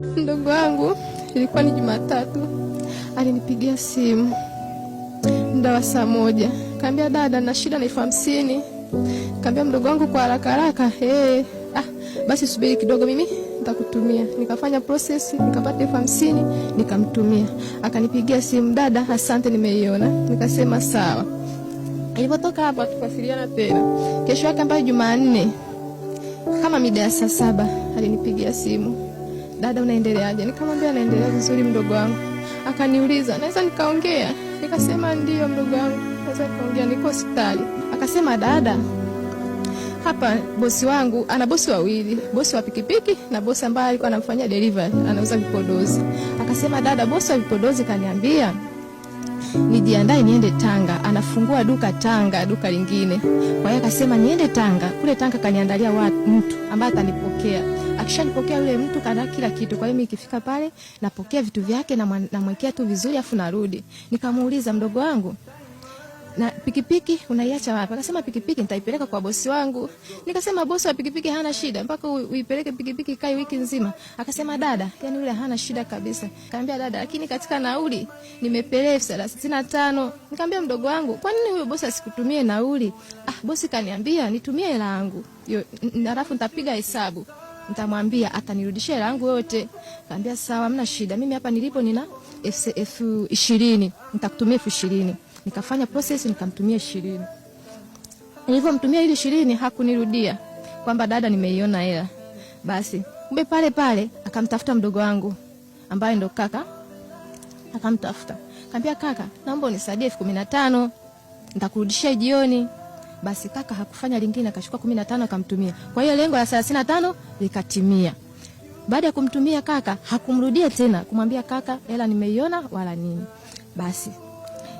Ndugu wangu ilikuwa ni Jumatatu, alinipigia simu muda wa saa 1. Kaambia dada, na shida na 50,000. Kaambia mdogo wangu kwa haraka haraka, basi subiri kidogo mimi nitakutumia. Nikafanya process, nikapata 50,000, nikamtumia. Akanipigia simu, dada, asante nimeiona. Nikasema sawa. Ilipotoka hapa tukawasiliana tena. Kesho yake ambayo Jumanne kama mida ya saa 7 alinipigia simu. Dada, unaendeleaje? Nikamwambia naendelea vizuri mdogo wangu. Akaniuliza, naweza nikaongea? Nikasema ndio mdogo wangu, naweza nikaongea, niko hospitali. Akasema, dada, hapa bosi wangu ana bosi wawili, bosi wa pikipiki na bosi ambaye alikuwa anamfanyia delivery, anauza vipodozi. Akasema, dada, bosi wa vipodozi kaniambia nijiandae niende Tanga, anafungua duka Tanga, duka lingine. Kwa hiyo akasema niende Tanga, kule Tanga kaniandalia mtu ambaye atanipokea. Akishanipokea yule mtu kana kila kitu. Kwa hiyo mimi nikifika pale napokea vitu vyake na namwekea tu vizuri afu narudi. Nikamuuliza, mdogo wangu, na pikipiki unaiacha wapi? Akasema pikipiki nitaipeleka kwa bosi wangu. Nikasema bosi wa pikipiki hana shida, mpaka uipeleke pikipiki kai wiki nzima. Akasema, dada, yani yule hana shida kabisa. Kaambia, dada, lakini katika nauli nimepeleka 35. Nikamwambia, mdogo wangu, kwa nini huyo bosi asikutumie nauli? Bosi kaniambia nitumie hela yangu. Alafu nitapiga hesabu. Nitamwambia atanirudishia hela yangu yote. Kaambia sawa, hamna shida. Mimi hapa nilipo nina elfu 20. Nitakutumia 20. Nikafanya process, nikamtumia 20. Nilipomtumia ile 20 hakunirudia kwamba dada, nimeiona hela. Basi kumbe pale pale akamtafuta mdogo wangu ambaye ndo kaka. Akamtafuta. Kaambia, kaka, naomba unisaidie 15. Nitakurudishia jioni. Basi kaka hakufanya lingine, akachukua 15 akamtumia. Kwa hiyo lengo la 35 likatimia. Baada ya kumtumia kaka, hakumrudia tena kumwambia kaka, hela nimeiona wala nini. Basi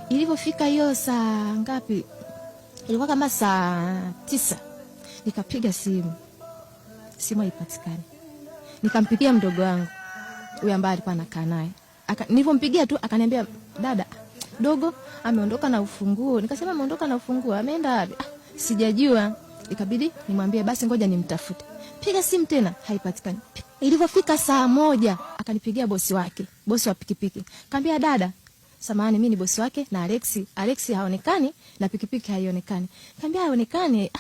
ilipofika hiyo saa ngapi? Ilikuwa kama saa 9. Nikapiga simu. Simu haipatikani. Nikampigia mdogo wangu, huyu ambaye alikuwa anakaa naye. Nilipompigia tu akaniambia, dada, dogo ameondoka na ufunguo. Nikasema, ameondoka na ufunguo, ameenda wapi? Sijajua. Ikabidi nimwambie basi ngoja nimtafute. Piga simu tena, haipatikani. Ilipofika saa 1 akanipigia bosi wake, bosi wa pikipiki. Kaambia, dada, samahani, mimi ni bosi wake na Alex haonekani na pikipiki haionekani. Kaambia, haonekani?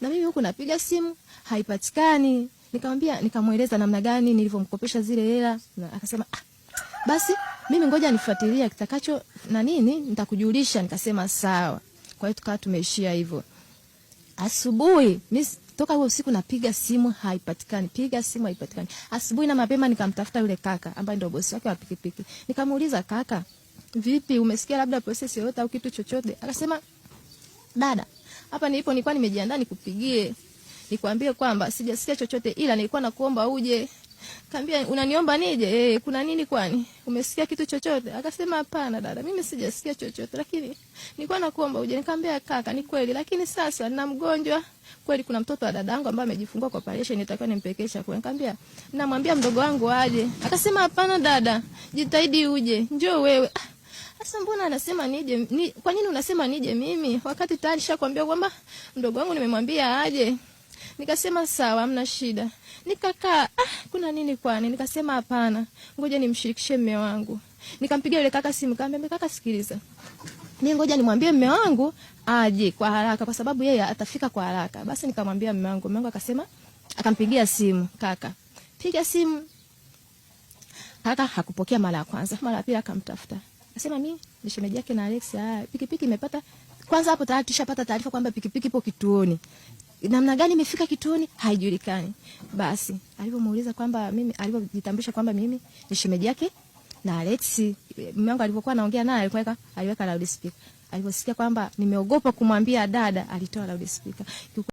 Na mimi huku napiga simu haipatikani. Nikamwambia, nikamueleza namna gani nilivyomkopesha zile hela. Akasema, basi mimi ngoja nifuatilie kitakacho na nini nitakujulisha. Nikasema sawa. Kwa hiyo tukawa tumeishia hivyo. Asubuhi mimi toka huo usiku napiga simu haipatikani, piga simu haipatikani. Asubuhi na mapema nikamtafuta yule kaka ambaye ndio bosi wake wa pikipiki. Nikamuuliza, kaka, vipi, umesikia labda process yoyote au kitu chochote? Akasema, dada, hapa nilipo nilikuwa nimejiandaa nikupigie, nikwambie kwamba sijasikia chochote, ila nilikuwa nakuomba uje. Kaambia, unaniomba nije? Kuna nini kwani? Umesikia kitu chochote? Akasema, hapana dada, mimi sijasikia chochote, lakini nilikuwa nakuomba uje. Nikamwambia, kaka, ni kweli, lakini sasa nina mgonjwa. Kweli kuna mtoto wa dadangu ambaye amejifungua kwa operation, nitakiwa nimpelekesha kwa. Nikamwambia, namwambia mdogo wangu aje. Akasema, hapana dada, jitahidi uje. Njoo wewe. Sasa mbona anasema nije? Kwa nini unasema nije mimi? Wakati tayari nishakwambia kwamba mdogo wangu nimemwambia aje. Nikasema sawa, hamna shida. Nikakaa, kuna nini kwani? Nikasema hapana, ngoja nimshirikishe mume wangu. Nikampigia yule kaka simu, kaambia, kaka, sikiliza, mimi ngoja nimwambie mume wangu aje kwa haraka, kwa sababu yeye atafika kwa haraka. Basi nikamwambia mume wangu. Mume wangu akasema, akampigia simu kaka. Piga simu. Kaka hakupokea mara ya kwanza, mara ya pili akamtafuta. Akasema, mimi ni shemeji yake na Alex. Pikipiki imepata. Kwanza hapo tayari tushapata taarifa kwamba pikipiki ipo kituoni. Namna gani imefika kituoni haijulikani. Basi alipomuuliza kwamba mimi, alipojitambulisha kwamba mimi ni shemeji yake na Alex, mume wangu alipokuwa anaongea naye aliweka loudspeaker. Aliposikia kwamba nimeogopa kumwambia dada, alitoa loudspeaker.